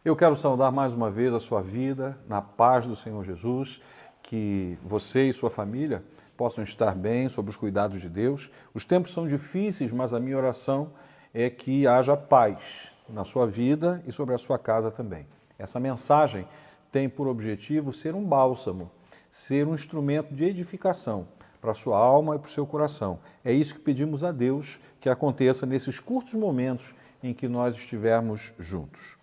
Eu quero saudar mais uma vez a sua vida, na paz do Senhor Jesus, que você e sua família possam estar bem, sob os cuidados de Deus. Os tempos são difíceis, mas a minha oração é que haja paz na sua vida e sobre a sua casa também. Essa mensagem tem por objetivo ser um bálsamo, ser um instrumento de edificação para a sua alma e para o seu coração. É isso que pedimos a Deus que aconteça nesses curtos momentos em que nós estivermos juntos.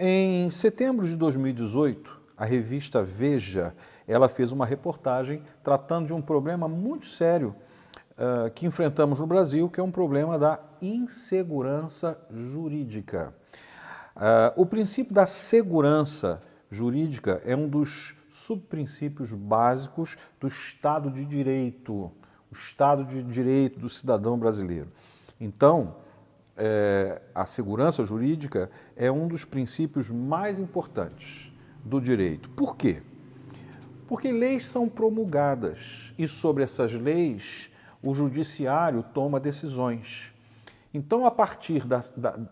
Em setembro de 2018, a revista Veja, ela fez uma reportagem tratando de um problema muito sério que enfrentamos no Brasil, que é um problema da insegurança jurídica. O princípio da segurança jurídica é um dos subprincípios básicos do Estado de Direito, o Estado de Direito do cidadão brasileiro. Então, a segurança jurídica é um dos princípios mais importantes do direito. Por quê? Porque leis são promulgadas e sobre essas leis o judiciário toma decisões. Então, a partir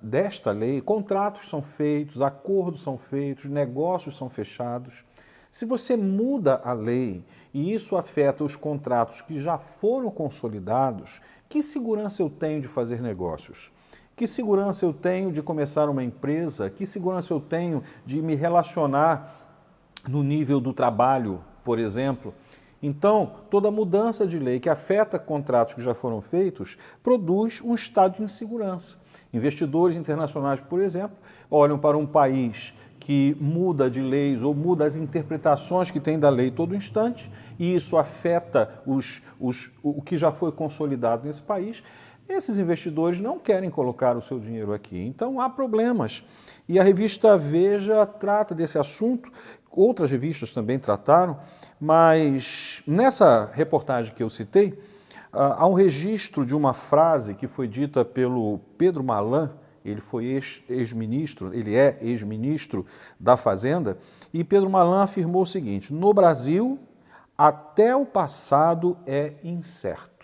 desta lei, contratos são feitos, acordos são feitos, negócios são fechados. Se você muda a lei e isso afeta os contratos que já foram consolidados, que segurança eu tenho de fazer negócios? Que segurança eu tenho de começar uma empresa? Que segurança eu tenho de me relacionar no nível do trabalho, por exemplo? Então, toda mudança de lei que afeta contratos que já foram feitos produz um estado de insegurança. Investidores internacionais, por exemplo, olham para um país que muda de leis ou muda as interpretações que tem da lei todo instante e isso afeta o que já foi consolidado nesse país. Esses investidores não querem colocar o seu dinheiro aqui, então há problemas. E a revista Veja trata desse assunto, outras revistas também trataram, mas nessa reportagem que eu citei, há um registro de uma frase que foi dita pelo Pedro Malan, ele foi ex-ministro, ele é ex-ministro da Fazenda, e Pedro Malan afirmou o seguinte: no Brasil, até o passado é incerto.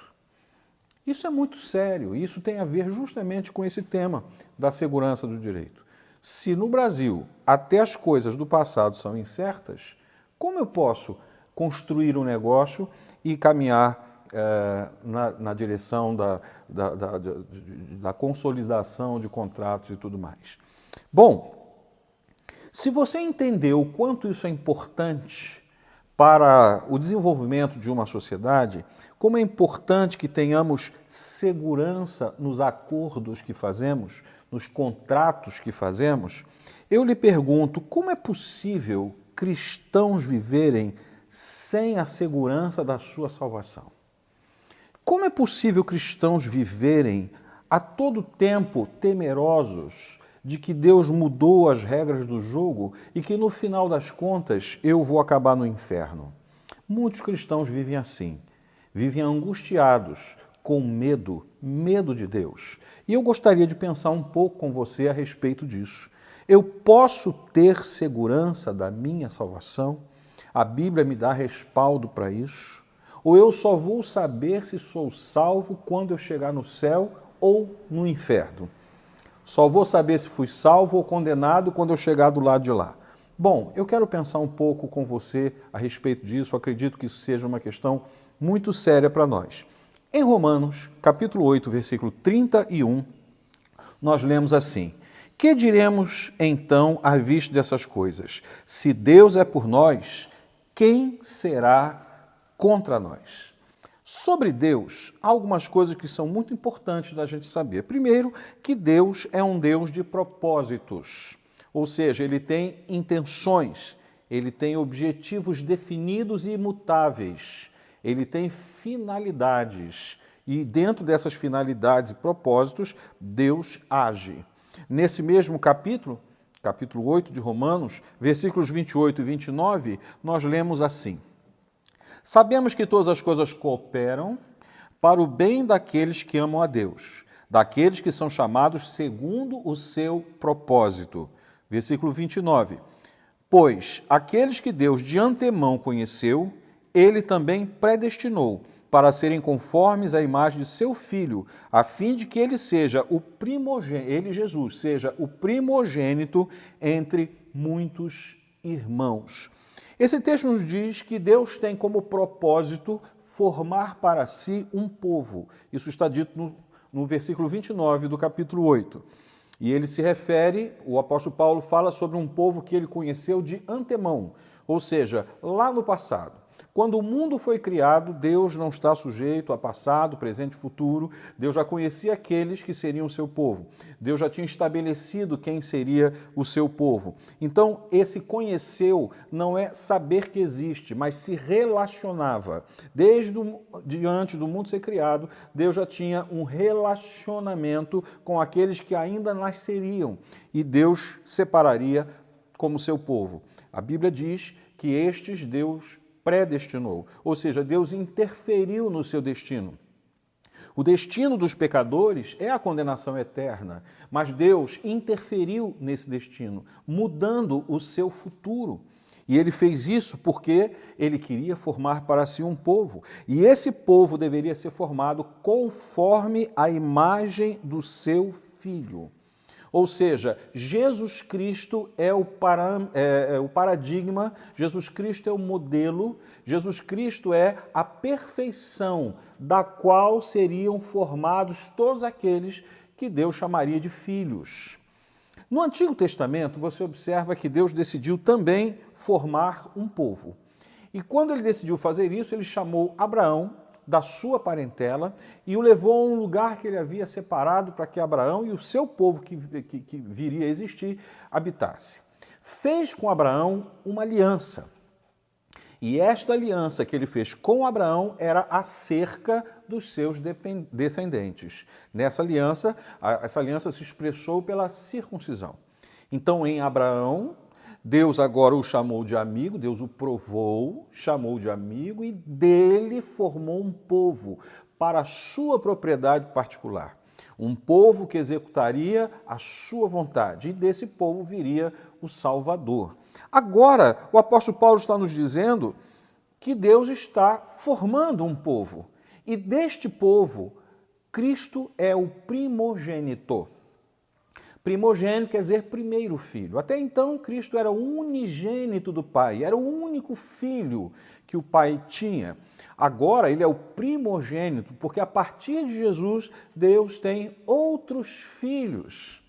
Isso é muito sério, isso tem a ver justamente com esse tema da segurança do direito. Se no Brasil até as coisas do passado são incertas, como eu posso construir um negócio e caminhar na direção da consolidação de contratos e tudo mais? Bom, se você entender o quanto isso é importante para o desenvolvimento de uma sociedade, como é importante que tenhamos segurança nos acordos que fazemos, nos contratos que fazemos, eu lhe pergunto, como é possível cristãos viverem sem a segurança da sua salvação? Como é possível cristãos viverem a todo tempo temerosos de que Deus mudou as regras do jogo e que no final das contas eu vou acabar no inferno? Muitos cristãos vivem assim, vivem angustiados, com medo de Deus. E eu gostaria de pensar um pouco com você a respeito disso. Eu posso ter segurança da minha salvação? A Bíblia me dá respaldo para isso? Ou eu só vou saber se sou salvo quando eu chegar no céu ou no inferno? Só vou saber se fui salvo ou condenado quando eu chegar do lado de lá. Bom, eu quero pensar um pouco com você a respeito disso. Acredito que isso seja uma questão muito séria para nós. Em Romanos, capítulo 8, versículo 31, nós lemos assim: que diremos então à vista dessas coisas? Se Deus é por nós, quem será contra nós? Sobre Deus, há algumas coisas que são muito importantes da gente saber. Primeiro, que Deus é um Deus de propósitos, ou seja, Ele tem intenções, Ele tem objetivos definidos e imutáveis, Ele tem finalidades e dentro dessas finalidades e propósitos, Deus age. Nesse mesmo capítulo 8 de Romanos, versículos 28 e 29, nós lemos assim: sabemos que todas as coisas cooperam para o bem daqueles que amam a Deus, daqueles que são chamados segundo o seu propósito. Versículo 29. Pois aqueles que Deus de antemão conheceu, Ele também predestinou para serem conformes à imagem de seu Filho, a fim de que ele seja o primogênito, ele, Jesus, seja o primogênito entre muitos irmãos. Esse texto nos diz que Deus tem como propósito formar para si um povo. Isso está dito no versículo 29 do capítulo 8. E ele se refere, o apóstolo Paulo fala sobre um povo que ele conheceu de antemão, ou seja, lá no passado. Quando o mundo foi criado, Deus não está sujeito a passado, presente e futuro. Deus já conhecia aqueles que seriam o seu povo. Deus já tinha estabelecido quem seria o seu povo. Então, esse conheceu não é saber que existe, mas se relacionava. Diante do mundo ser criado, Deus já tinha um relacionamento com aqueles que ainda nasceriam. E Deus separaria como seu povo. A Bíblia diz que estes Deus predestinou, ou seja, Deus interferiu no seu destino. O destino dos pecadores é a condenação eterna, mas Deus interferiu nesse destino, mudando o seu futuro. E ele fez isso porque ele queria formar para si um povo. E esse povo deveria ser formado conforme a imagem do seu Filho. Ou seja, Jesus Cristo é o paradigma, Jesus Cristo é o modelo, Jesus Cristo é a perfeição da qual seriam formados todos aqueles que Deus chamaria de filhos. No Antigo Testamento, você observa que Deus decidiu também formar um povo. E quando ele decidiu fazer isso, ele chamou Abraão da sua parentela e o levou a um lugar que ele havia separado para que Abraão e o seu povo que viria a existir habitasse. Fez com Abraão uma aliança. E esta aliança que ele fez com Abraão era acerca dos seus descendentes. Nessa aliança, essa aliança se expressou pela circuncisão. Então, em Abraão, Deus agora o chamou de amigo, Deus o provou, chamou de amigo e dele formou um povo para a sua propriedade particular. Um povo que executaria a sua vontade e desse povo viria o Salvador. Agora, o apóstolo Paulo está nos dizendo que Deus está formando um povo e deste povo, Cristo é o primogênito. Primogênito quer dizer primeiro filho. Até então, Cristo era o unigênito do Pai, era o único filho que o Pai tinha. Agora, ele é o primogênito, porque a partir de Jesus, Deus tem outros filhos.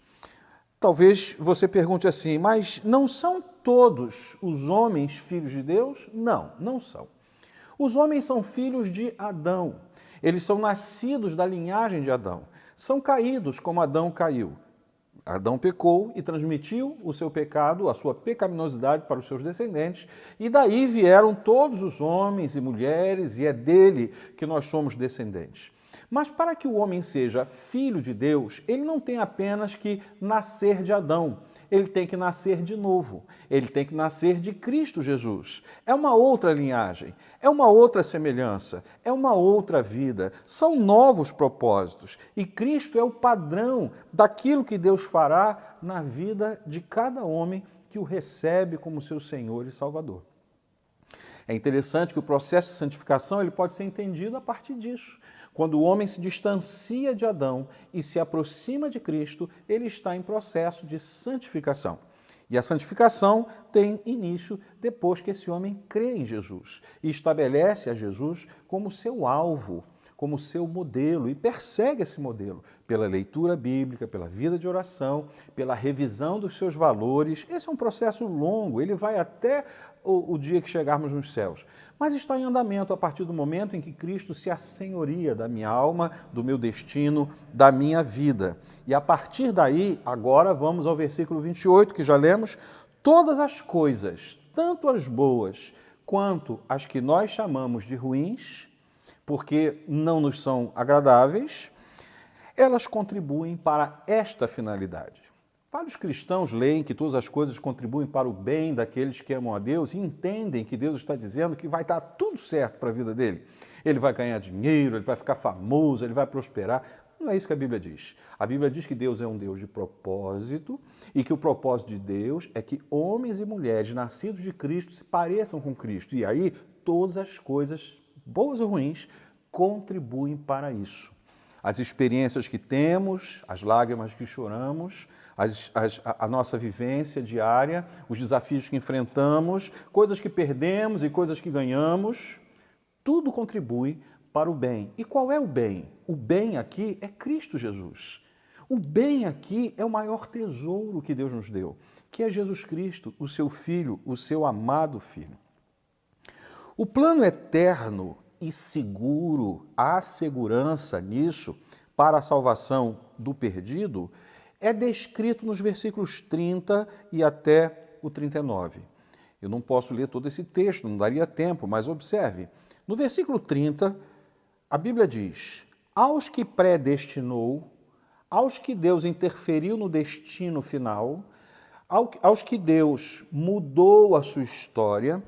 Talvez você pergunte assim, mas não são todos os homens filhos de Deus? Não, não são. Os homens são filhos de Adão. Eles são nascidos da linhagem de Adão. São caídos como Adão caiu. Adão pecou e transmitiu o seu pecado, a sua pecaminosidade para os seus descendentes, e daí vieram todos os homens e mulheres, e é dele que nós somos descendentes. Mas para que o homem seja filho de Deus, ele não tem apenas que nascer de Adão, ele tem que nascer de novo, ele tem que nascer de Cristo Jesus. É uma outra linhagem, é uma outra semelhança, é uma outra vida, são novos propósitos. E Cristo é o padrão daquilo que Deus fará na vida de cada homem que o recebe como seu Senhor e Salvador. É interessante que o processo de santificação ele pode ser entendido a partir disso. Quando o homem se distancia de Adão e se aproxima de Cristo, ele está em processo de santificação. E a santificação tem início depois que esse homem crê em Jesus e estabelece a Jesus como seu alvo, como seu modelo e persegue esse modelo pela leitura bíblica, pela vida de oração, pela revisão dos seus valores. Esse é um processo longo, ele vai até o dia que chegarmos nos céus, mas está em andamento a partir do momento em que Cristo se assenhoria da minha alma, do meu destino, da minha vida. E a partir daí, agora vamos ao versículo 28, que já lemos, todas as coisas, tanto as boas quanto as que nós chamamos de ruins, porque não nos são agradáveis, elas contribuem para esta finalidade. Vários cristãos leem que todas as coisas contribuem para o bem daqueles que amam a Deus e entendem que Deus está dizendo que vai dar tudo certo para a vida dele. Ele vai ganhar dinheiro, ele vai ficar famoso, ele vai prosperar. Não é isso que a Bíblia diz. A Bíblia diz que Deus é um Deus de propósito e que o propósito de Deus é que homens e mulheres nascidos de Cristo se pareçam com Cristo. E aí todas as coisas, boas ou ruins, contribuem para isso. As experiências que temos, as lágrimas que choramos, a nossa vivência diária, os desafios que enfrentamos, coisas que perdemos e coisas que ganhamos, tudo contribui para o bem. E qual é o bem? O bem aqui é Cristo Jesus. O bem aqui é o maior tesouro que Deus nos deu, que é Jesus Cristo, o seu Filho, o seu amado Filho. O plano eterno e seguro, há segurança nisso, para a salvação do perdido, é descrito nos versículos 30 e até o 39. Eu não posso ler todo esse texto, não daria tempo, mas observe. No versículo 30, a Bíblia diz: aos que predestinou, aos que Deus interferiu no destino final, aos que Deus mudou a sua história,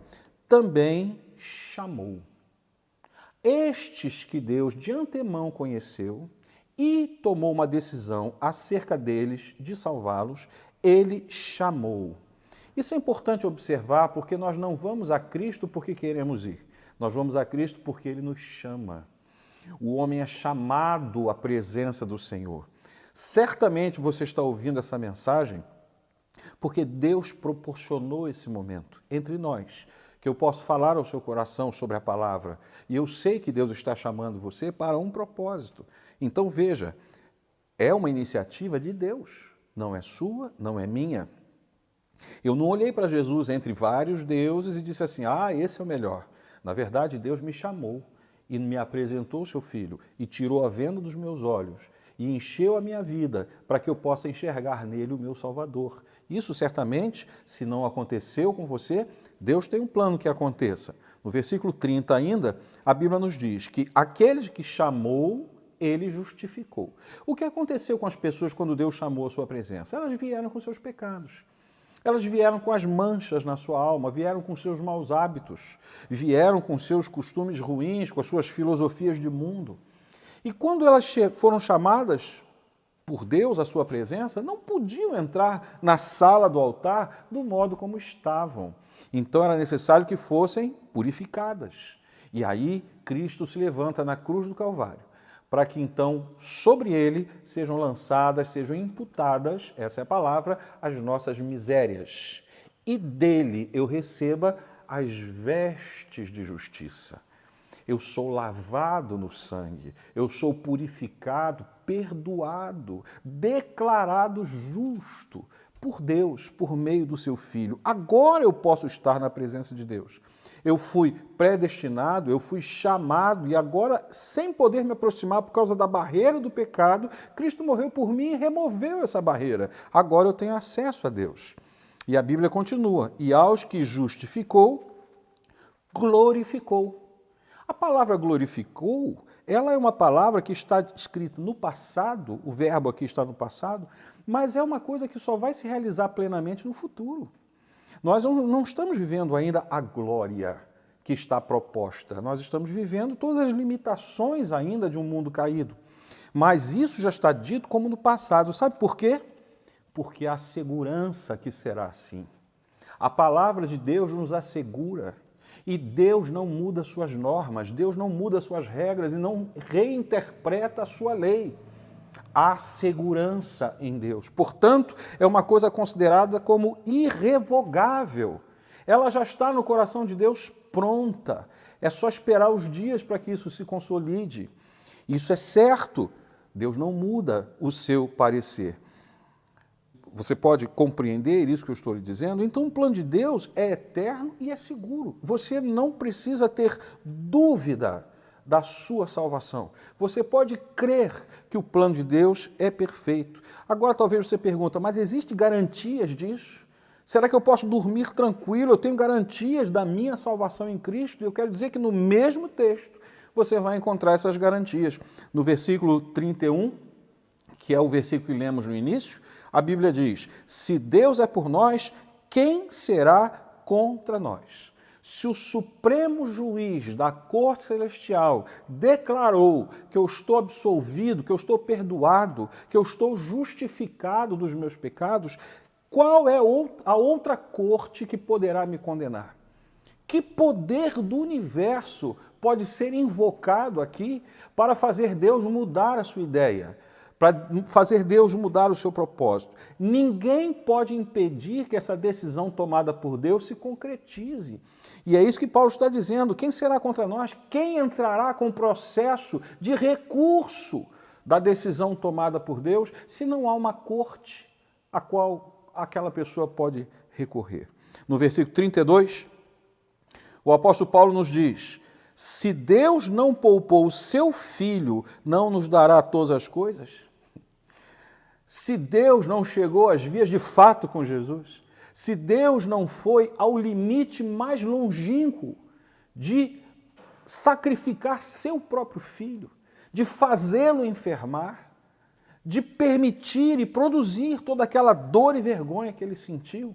também chamou. Estes que Deus de antemão conheceu e tomou uma decisão acerca deles, de salvá-los, ele chamou. Isso é importante observar, porque nós não vamos a Cristo porque queremos ir. Nós vamos a Cristo porque ele nos chama. O homem é chamado à presença do Senhor. Certamente você está ouvindo essa mensagem porque Deus proporcionou esse momento entre nós, que eu posso falar ao seu coração sobre a palavra. E eu sei que Deus está chamando você para um propósito. Então veja, é uma iniciativa de Deus, não é sua, não é minha. Eu não olhei para Jesus entre vários deuses e disse assim, esse é o melhor. Na verdade, Deus me chamou e me apresentou o seu Filho e tirou a venda dos meus olhos e encheu a minha vida para que eu possa enxergar nele o meu Salvador. Isso certamente, se não aconteceu com você, Deus tem um plano que aconteça. No versículo 30 ainda, a Bíblia nos diz que aqueles que chamou, ele justificou. O que aconteceu com as pessoas quando Deus chamou a sua presença? Elas vieram com seus pecados. Elas vieram com as manchas na sua alma, vieram com seus maus hábitos, vieram com seus costumes ruins, com as suas filosofias de mundo. E quando elas foram chamadas por Deus à sua presença, não podiam entrar na sala do altar do modo como estavam. Então era necessário que fossem purificadas. E aí Cristo se levanta na cruz do Calvário, para que então sobre ele sejam lançadas, sejam imputadas, essa é a palavra, as nossas misérias. E dele eu receba as vestes de justiça. Eu sou lavado no sangue, eu sou purificado, perdoado, declarado justo por Deus, por meio do seu Filho. Agora eu posso estar na presença de Deus. Eu fui predestinado, eu fui chamado e agora, sem poder me aproximar por causa da barreira do pecado, Cristo morreu por mim e removeu essa barreira. Agora eu tenho acesso a Deus. E a Bíblia continua, e aos que justificou, glorificou. A palavra glorificou, ela é uma palavra que está escrita no passado, o verbo aqui está no passado, mas é uma coisa que só vai se realizar plenamente no futuro. Nós não estamos vivendo ainda a glória que está proposta, nós estamos vivendo todas as limitações ainda de um mundo caído. Mas isso já está dito como no passado. Sabe por quê? Porque há segurança que será assim. A palavra de Deus nos assegura. E Deus não muda suas normas, Deus não muda suas regras e não reinterpreta a sua lei. Há segurança em Deus. Portanto, é uma coisa considerada como irrevogável. Ela já está no coração de Deus pronta. É só esperar os dias para que isso se consolide. Isso é certo. Deus não muda o seu parecer. Você pode compreender isso que eu estou lhe dizendo? Então, o plano de Deus é eterno e é seguro. Você não precisa ter dúvida da sua salvação. Você pode crer que o plano de Deus é perfeito. Agora, talvez você pergunte, mas existem garantias disso? Será que eu posso dormir tranquilo? Eu tenho garantias da minha salvação em Cristo? E eu quero dizer que no mesmo texto você vai encontrar essas garantias. No versículo 31, que é o versículo que lemos no início, a Bíblia diz, se Deus é por nós, quem será contra nós? Se o Supremo Juiz da Corte Celestial declarou que eu estou absolvido, que eu estou perdoado, que eu estou justificado dos meus pecados, qual é a outra corte que poderá me condenar? Que poder do universo pode ser invocado aqui para fazer Deus mudar a sua ideia, para fazer Deus mudar o seu propósito. Ninguém pode impedir que essa decisão tomada por Deus se concretize. E é isso que Paulo está dizendo. Quem será contra nós? Quem entrará com o processo de recurso da decisão tomada por Deus, se não há uma corte a qual aquela pessoa pode recorrer? No versículo 32, o apóstolo Paulo nos diz: se Deus não poupou o seu Filho, não nos dará todas as coisas? Se Deus não chegou às vias de fato com Jesus, se Deus não foi ao limite mais longínquo de sacrificar seu próprio Filho, de fazê-lo enfermar, de permitir e produzir toda aquela dor e vergonha que ele sentiu,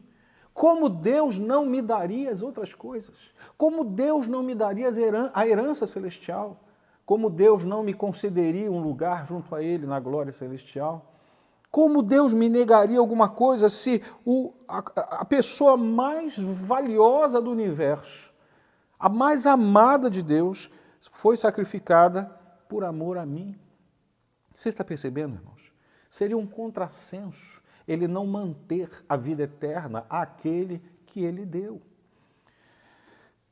como Deus não me daria as outras coisas? Como Deus não me daria a herança celestial? Como Deus não me concederia um lugar junto a Ele na glória celestial? Como Deus me negaria alguma coisa se a pessoa mais valiosa do universo, a mais amada de Deus, foi sacrificada por amor a mim? Você está percebendo, irmãos? Seria um contrassenso ele não manter a vida eterna àquele que ele deu.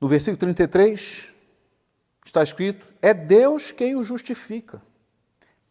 No versículo 33, está escrito: é Deus quem o justifica.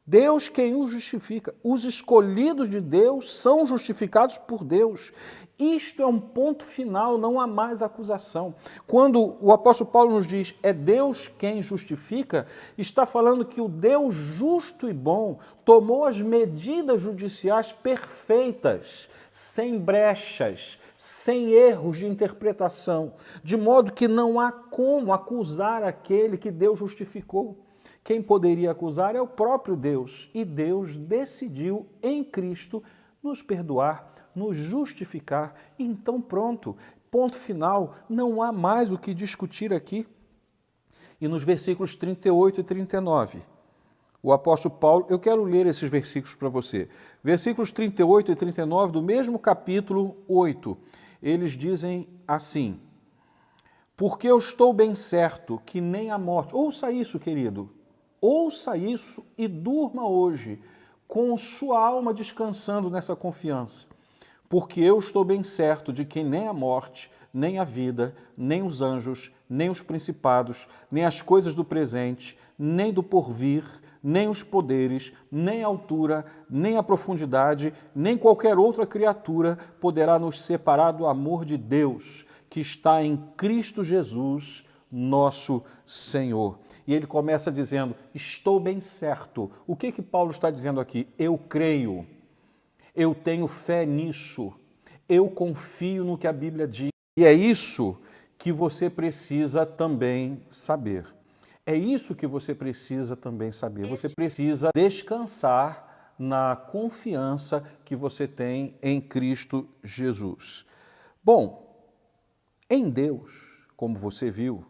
Deus quem o justifica. Os escolhidos de Deus são justificados por Deus. Isto é um ponto final, não há mais acusação. Quando o apóstolo Paulo nos diz, é Deus quem justifica, está falando que o Deus justo e bom tomou as medidas judiciais perfeitas, sem brechas, sem erros de interpretação, de modo que não há como acusar aquele que Deus justificou. Quem poderia acusar é o próprio Deus, e Deus decidiu em Cristo nos perdoar, nos justificar. Então pronto, ponto final, não há mais o que discutir aqui. E nos versículos 38 e 39, o apóstolo Paulo, eu quero ler esses versículos para você. Versículos 38 e 39 do mesmo capítulo 8, eles dizem assim: porque eu estou bem certo que nem a morte... Ouça isso, querido. Ouça isso e durma hoje, com sua alma descansando nessa confiança. Porque eu estou bem certo de que nem a morte, nem a vida, nem os anjos, nem os principados, nem as coisas do presente, nem do porvir, nem os poderes, nem a altura, nem a profundidade, nem qualquer outra criatura poderá nos separar do amor de Deus, que está em Cristo Jesus, nosso Senhor. E ele começa dizendo, estou bem certo. O que Paulo está dizendo aqui? Eu creio, eu tenho fé nisso, eu confio no que a Bíblia diz. E é isso que você precisa também saber. É isso que você precisa também saber. Você precisa descansar na confiança que você tem em Cristo Jesus. Bom, em Deus, como você viu,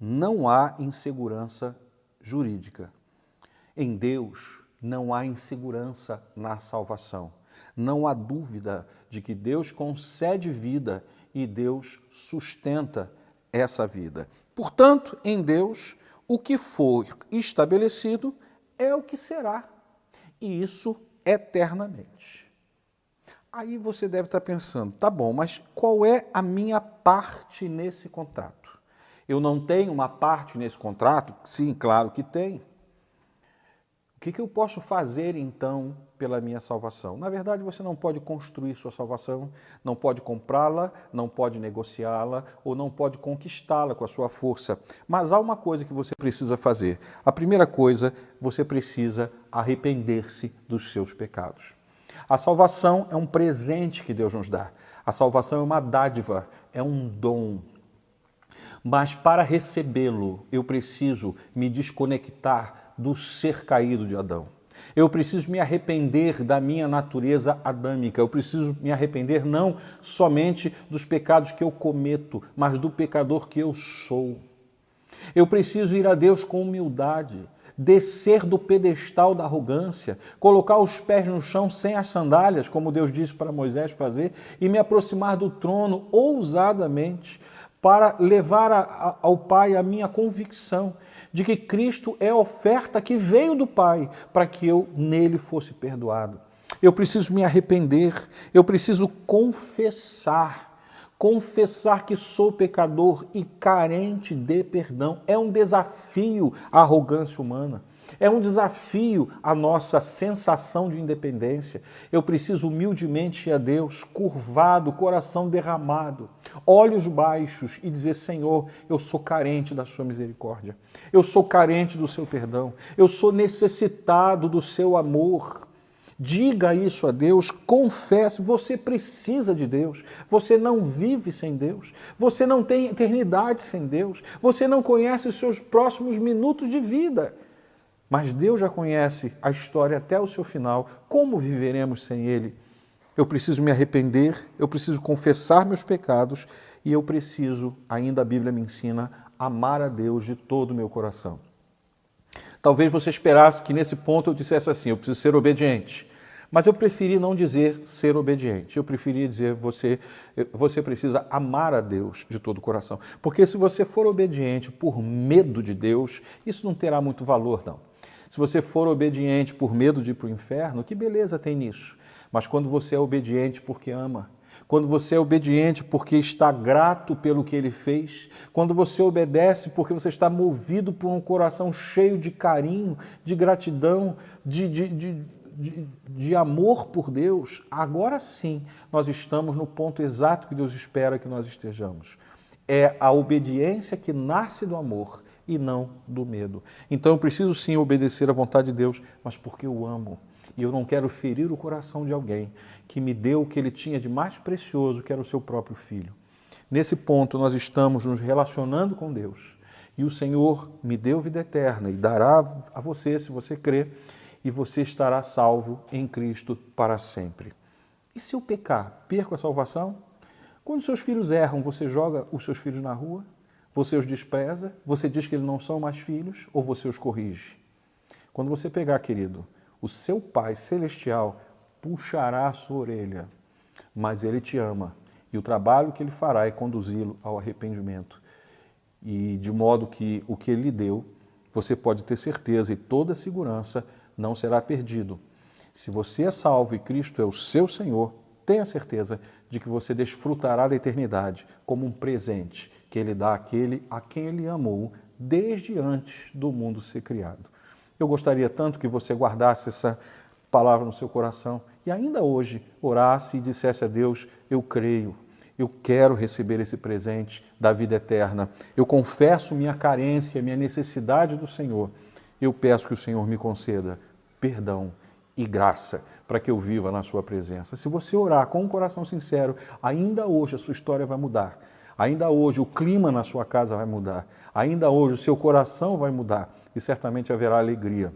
não há insegurança jurídica. Em Deus não há insegurança na salvação. Não há dúvida de que Deus concede vida e Deus sustenta essa vida. Portanto, em Deus, o que for estabelecido é o que será, e isso eternamente. Aí você deve estar pensando, tá bom, mas qual é a minha parte nesse contrato? Eu não tenho uma parte nesse contrato? Sim, claro que tem. O que eu posso fazer, então, pela minha salvação? Na verdade, você não pode construir sua salvação, não pode comprá-la, não pode negociá-la ou não pode conquistá-la com a sua força. Mas há uma coisa que você precisa fazer. A primeira coisa, você precisa arrepender-se dos seus pecados. A salvação é um presente que Deus nos dá. A salvação é uma dádiva, é um dom. Mas para recebê-lo, eu preciso me desconectar do ser caído de Adão. Eu preciso me arrepender da minha natureza adâmica. Eu preciso me arrepender não somente dos pecados que eu cometo, mas do pecador que eu sou. Eu preciso ir a Deus com humildade, descer do pedestal da arrogância, colocar os pés no chão sem as sandálias, como Deus disse para Moisés fazer, e me aproximar do trono ousadamente, para levar ao Pai a minha convicção de que Cristo é a oferta que veio do Pai para que eu nele fosse perdoado. Eu preciso me arrepender, eu preciso confessar que sou pecador e carente de perdão. É um desafio à arrogância humana. É um desafio à nossa sensação de independência. Eu preciso humildemente ir a Deus, curvado, coração derramado, olhos baixos e dizer: Senhor, eu sou carente da sua misericórdia. Eu sou carente do seu perdão. Eu sou necessitado do seu amor. Diga isso a Deus, confesse, você precisa de Deus, você não vive sem Deus, você não tem eternidade sem Deus, você não conhece os seus próximos minutos de vida. Mas Deus já conhece a história até o seu final. Como viveremos sem Ele? Eu preciso me arrepender, eu preciso confessar meus pecados e eu preciso, ainda a Bíblia me ensina, amar a Deus de todo o meu coração. Talvez você esperasse que nesse ponto eu dissesse assim: eu preciso ser obediente. Mas eu preferi não dizer ser obediente. Eu preferi dizer você precisa amar a Deus de todo o coração. Porque se você for obediente por medo de Deus, isso não terá muito valor, não. Se você for obediente por medo de ir para o inferno, que beleza tem nisso? Mas quando você é obediente porque ama, quando você é obediente porque está grato pelo que Ele fez, quando você obedece porque você está movido por um coração cheio de carinho, de gratidão, de amor por Deus, agora sim nós estamos no ponto exato que Deus espera que nós estejamos. É a obediência que nasce do amor e não do medo. Então eu preciso sim obedecer à vontade de Deus, mas porque eu amo. E eu não quero ferir o coração de alguém que me deu o que ele tinha de mais precioso, que era o seu próprio filho. Nesse ponto nós estamos nos relacionando com Deus. E o Senhor me deu vida eterna e dará a você, se você crer, e você estará salvo em Cristo para sempre. E se eu pecar, perco a salvação? Quando seus filhos erram, você joga os seus filhos na rua? Você os despreza? Você diz que eles não são mais filhos? Ou você os corrige? Quando você pegar, querido, o seu Pai Celestial puxará a sua orelha, mas Ele te ama. E o trabalho que Ele fará é conduzi-lo ao arrependimento. E de modo que o que Ele lhe deu, você pode ter certeza e toda segurança, não será perdido. Se você é salvo e Cristo é o seu Senhor, tenha certeza de que você desfrutará da eternidade como um presente que Ele dá àquele a quem Ele amou desde antes do mundo ser criado. Eu gostaria tanto que você guardasse essa palavra no seu coração e ainda hoje orasse e dissesse a Deus: eu creio, eu quero receber esse presente da vida eterna. Eu confesso minha carência, minha necessidade do Senhor. Eu peço que o Senhor me conceda perdão e graça para que eu viva na sua presença. Se você orar com um coração sincero, ainda hoje a sua história vai mudar. Ainda hoje o clima na sua casa vai mudar. Ainda hoje o seu coração vai mudar e certamente haverá alegria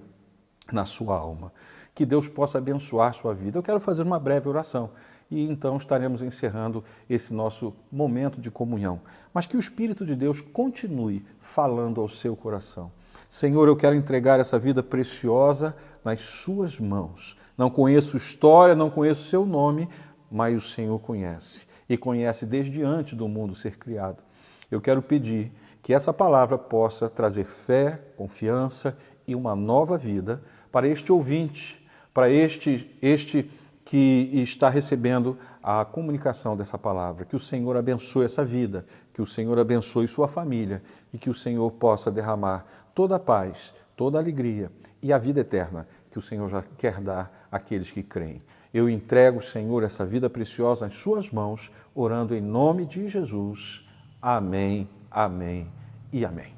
na sua alma. Que Deus possa abençoar a sua vida. Eu quero fazer uma breve oração e então estaremos encerrando esse nosso momento de comunhão. Mas que o Espírito de Deus continue falando ao seu coração. Senhor, eu quero entregar essa vida preciosa nas suas mãos. Não conheço história, não conheço seu nome, mas o Senhor conhece. E conhece desde antes do mundo ser criado. Eu quero pedir que essa palavra possa trazer fé, confiança e uma nova vida para este ouvinte, para este que está recebendo a comunicação dessa palavra. Que o Senhor abençoe essa vida, que o Senhor abençoe sua família e que o Senhor possa derramar toda a paz, toda a alegria e a vida eterna que o Senhor já quer dar àqueles que creem. Eu entrego, Senhor, essa vida preciosa nas suas mãos, orando em nome de Jesus. Amém, amém e amém.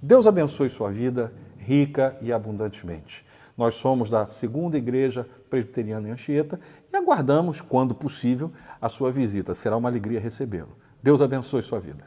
Deus abençoe sua vida rica e abundantemente. Nós somos da Segunda Igreja Presbiteriana em Anchieta e aguardamos, quando possível, a sua visita. Será uma alegria recebê-lo. Deus abençoe sua vida.